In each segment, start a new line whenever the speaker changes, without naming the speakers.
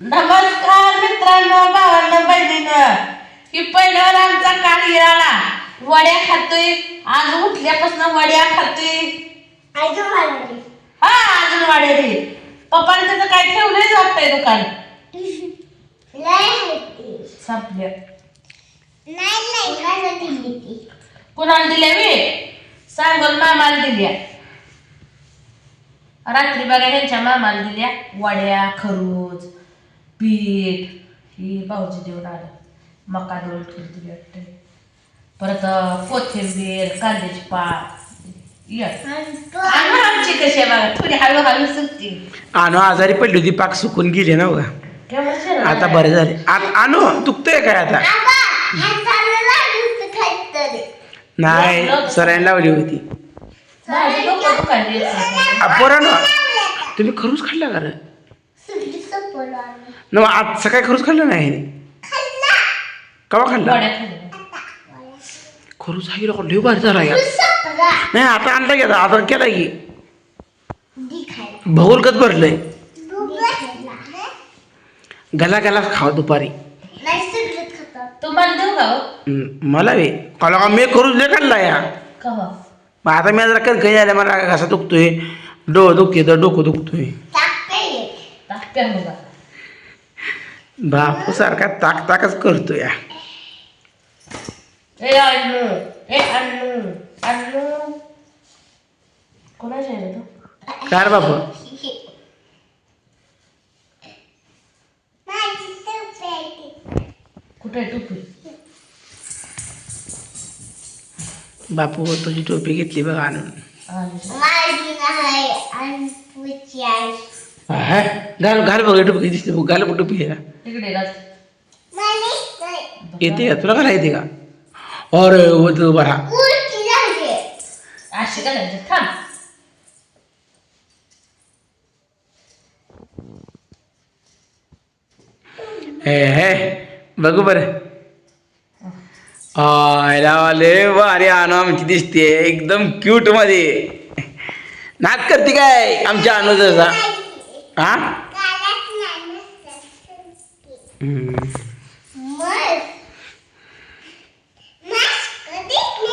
नमस्कार मित्रांनो, भावांनो, बहिणीनं. की पहिल्यावर आमचा काल हिराला वड्या खातोय. आज उठल्यापासून वड्या खातोय. हा अजून वड्या दे. पप्पाने त्याचं काय ठेवलंय वाटतंय दुकान संपल्या. कुणाला दिल्या मी सांगून मामाला दिल्या. रात्री बघा ह्यांच्या मामाला दिल्या वड्या, खरूज, पीठ ही भाऊजी देऊन आलं. मका दोन दिली वाटते. परत कोथिंबीर, कांद्याची पात आमची कशी बघा थोडी हळूहळू सुटते.
आणू आजारी पडली होती, पाक सुकून गेली ना बघा. आता बरे झाले. आणू दुखतंय काय आता? नाही सरायला लावली होती. पोरांनो तुम्ही खरूच खाल्ला का रे? न आज सकाळी खरूच खाल्लं नाही. कवा खाल्ला? खरूच हा गेला लय भारी झाला यार. नाही आता आणला गेला, आता केला की भगोलकच भरलंय. गला गला खावा दुपारी.
तुम्हाला देऊ का?
मला वे कला का मी खरूच लय खाल्ला या. मग आता मी जरा कणकणी आल्या, मला घसा दुखतोय, डोळं दुखते, तर डोकं दुखतोय. बापू सारखा ताक ताकच करतोय.
कोणाच्या आहे तो?
काय रे बापू?
कुठे टोपी?
बापू तुझी टोपी घेतली बघ आणून. घाल घाल बघ टोपी दिसते बघ. घाल बघ टोपी येते का तुला? घाला येते का? अरे तू बरा
अशी घालायची. थांब
हे बघू बरं. लय भारी आणू आमची दिसते, एकदम क्यूट मध्ये. नाक करते काय आमच्या आणू तसा? हा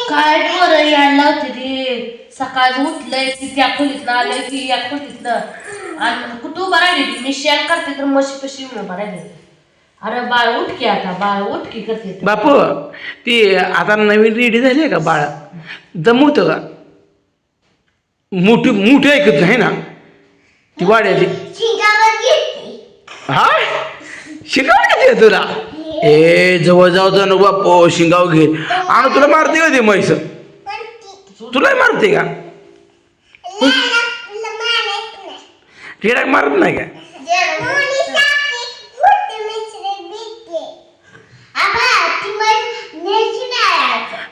काय बरं यायला होती रे. सकाळी उठलंय की त्या खोलीतनं आलंय की या खोलीतनं. आणि कुठं उभा राहिली मी शेण करते तर मशी कशी उभा राहिली. अरे बाळ उठकी, आता बाळ उठकी करते.
बापू ती आता नवीन रेडी झाली आहे का? बाळ जमवत का? मोठी मोठी ऐकत नाही ना ती वाड्याची? हा शिकाव घेते तुला? ए जवळ जाऊ जा नको बापू, शिंगाव घे. आणि तुला मारते का ते म्हैस? तुला मारते का? तिला मारत नाही का?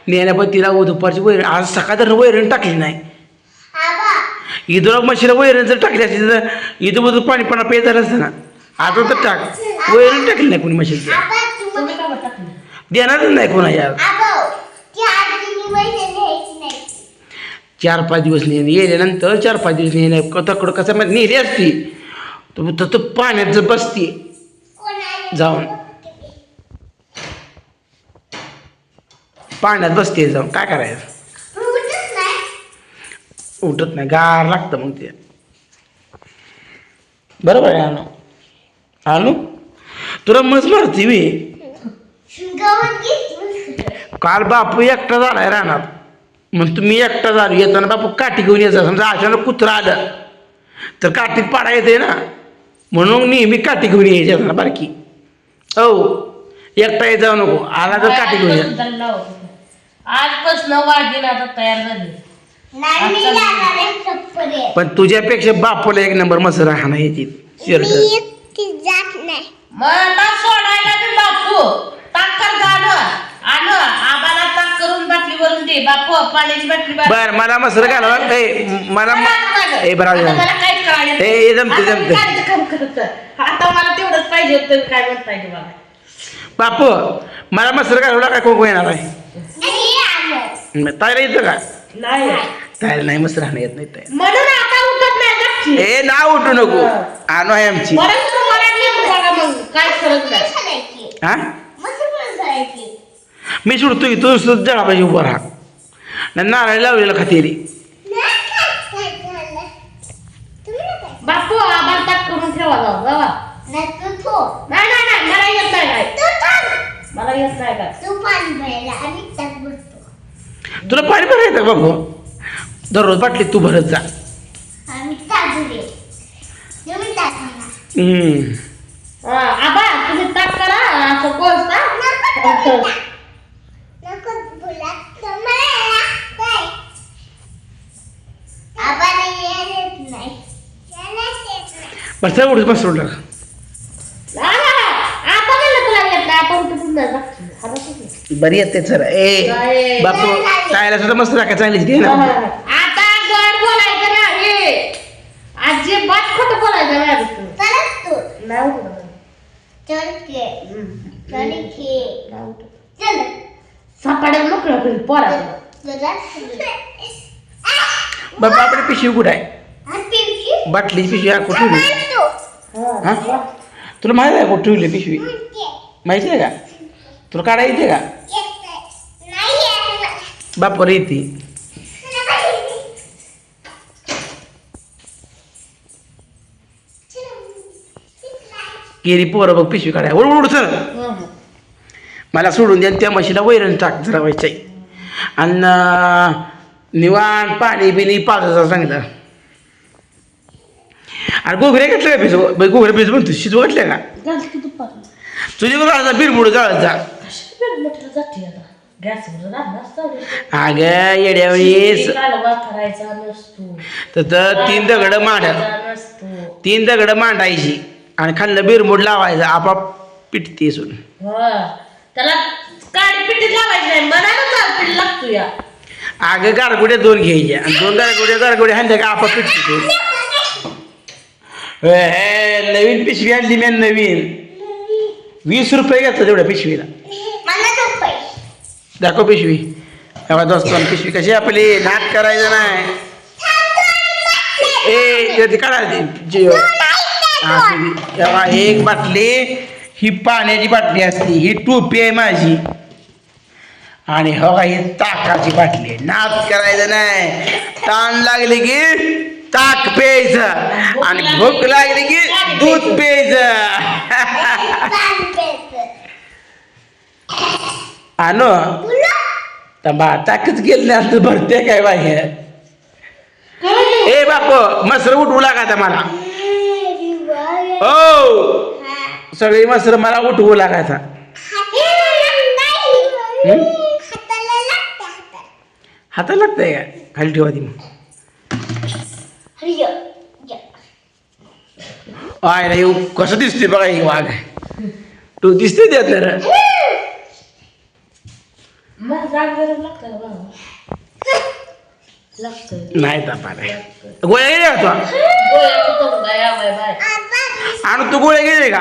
नेण्या पण तिला दुपारची वैरण, आज सकाळ तर वैरण टाकली नाही. इथं म्हशीला वैरण जर टाकली असती तर इथं मधून पाणी पण पे झालं असतं ना. आता तर टाक, वैरण टाकली नाही कोणी म्हशीची. देणारच नाही कोणा यार. 4-5 दिवस येल्यानंतर 4-5 दिवस नेले तकडं कसं मध्ये नेली असती तर पाण्यात जर बसती जाऊन, पाण्यात बसते जाऊन, काय करायचं? उठत नाही, गार लागतं मग ते. बरोबर आहे आणू. आणू तुला मस्त मारती मी. काल बापू एकटा झालाय राहणार, मग तुम्ही एकटा झालो. येताना बापू काठी घेऊन यायचा. समजा अचानक कुत्रा आलं तर काठीत पाडा येते ना, म्हणून नेहमी काठी घेऊन यायची ना बारकी. हो एकटा येत जाऊ नको. आला तर काठी घेऊन या.
आजपासून वाघीण आता तयार झाली.
पण तुझ्यापेक्षा बापूला एक नंबर मसर राहणार याची शर्ट.
मग ताक सोडायला बी बापू ताक कर झालं. आलं आम्हाला ताक करून बाटली भरून दे बापू, पाण्याची बाटली.
बर मला मसर घाला मला जमते.
आता मला तेवढंच पाहिजे होतं. काय म्हणताय तुम्हाला
बापू? मला मसर घालवला काय कोण येणार आहे? तायला येतं का?
नाही
तायला नाही मसर राहणं येत नाही. ताई
म्हणून आता उठत नाही.
ए ना उठू नको. आणू आहे आमची.
बरं
हा मी सोडतो की तू सुद्धा जळा पाहिजे उभं राहा नाही नारळ लावलेला खाते रे
बापू आभार ताक करून ठेवा जाऊ जावा नाही मला येत नाही काय मला येत नाही काय
तुला पाणी भरायचं का बाबू दररोज बाटली तू भरत जा
आबा तुम्ही ताक करा असं कोळसा
बस उडत बस सोडलं
आता म्हणलं तुला येत नाही आता उठे पुन्हा
बरी येते सर ए बापू खायला सुद्धा मस्त राखायला चांगलीच घे ना
आता गड बोलायचं नाही अजिबात खोटं बोलायचं नाही सापाड्या मोकळं होईल पोरा
बाबा आपली पिशवी कुठं आहे बाटलीची पिशवी हा कुठे ठेवली हा तुला माहिती आहे कुठे ठेवली पिशवी माहिती आहे का तुला काढा येते का बापर येते गेली पोरं बघ पिशवी काढाय उड उड सर मला सोडून द्या त्या म्हशीला वैरण टाक जरा व्हायचं आणि निवाण पाणी बिनी पाजायचं सांगितलं अरे गोगऱ्या घेतल्या का पिसू गोगऱ्या पिसू म्हणतो शिजू घातल्या का तुझी बघा बिरमुड जाळत जा अगं येड्यावेळेस तर तीन दगड मांडायची आणि खाल्लं बिरमुड लावायचं आपाप पिटते सून
त्याला काडी पिठी लावायची नाही मनाला पीठ लागतो या
अगं गारगुड्या 2 घ्यायच्या आणि 2 गारगुड्या हाणल्या का आपाप पिटते नवीन पिशवी आणली मी नवीन 20 रुपये घेतलं तेवढ्या पिशवीला दाखव पिशवी तेव्हा दोस्त पिशवी कशी आपली नाक करायचं नाही ए काढा तेव्हा एक बाटली ही पाण्याची बाटली असते ही टोपी आहे माझी आणि हो का ही ताकाची बाटली आहे नाक करायचं नाही ताण लागली की ताक प्यायचं आणि भूक लागली की दूध प्यायचं आणो तंबा ताकच गेली नाही असं भरते काय बाहेर ए बाप मसर उठवू लागायचा मला हो सगळी मसर मला उठवू लागायचा हाताला लागतंय का खाली ठेवा ती मग आय रे कसं दिसते बघा ही वाघ तू दिसते त्यात जरा नाही तापाय गोळ्या गेल्या का तू आणि तू गोळ्या गेले का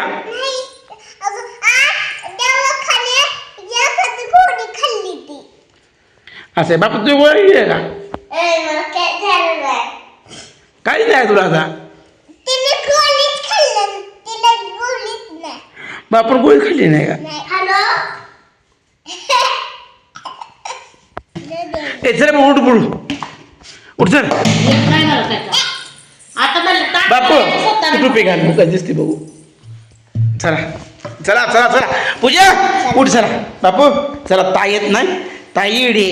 असं बापा तू गोळ्या गेले का काहीच नाही तुला आता बापर गोळी खाल्ली नाही का ए चल उठ बुडू उठ सर बापू टोपी घाल मुका दिसते बघू चला चला चला चला पूजा उठ चला बापू चला ताई येत नाही ताई इडे